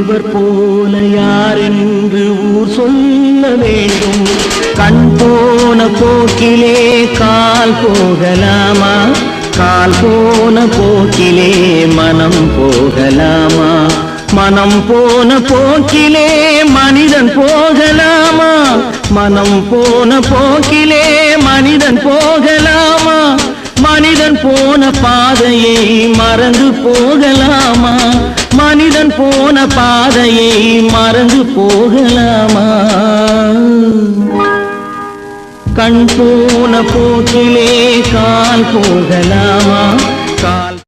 இவர் போல யார் என்று ஊர் சொல்ல வேண்டும். கண் போன போக்கிலே கால் போகலாமா? கால் போன போக்கிலே மனம் போகலாமா? மனம் போன போக்கிலே மனிதன் போகலாமா? மனம் போன போக்கிலே மனிதன் போகலாமா? மனிதன் போன பாதையை மறந்து போகலாமா? மனிதன் போன பாதையை மறந்து போகலாமா? கண் போன போக்கிலே கால் போகலாமா?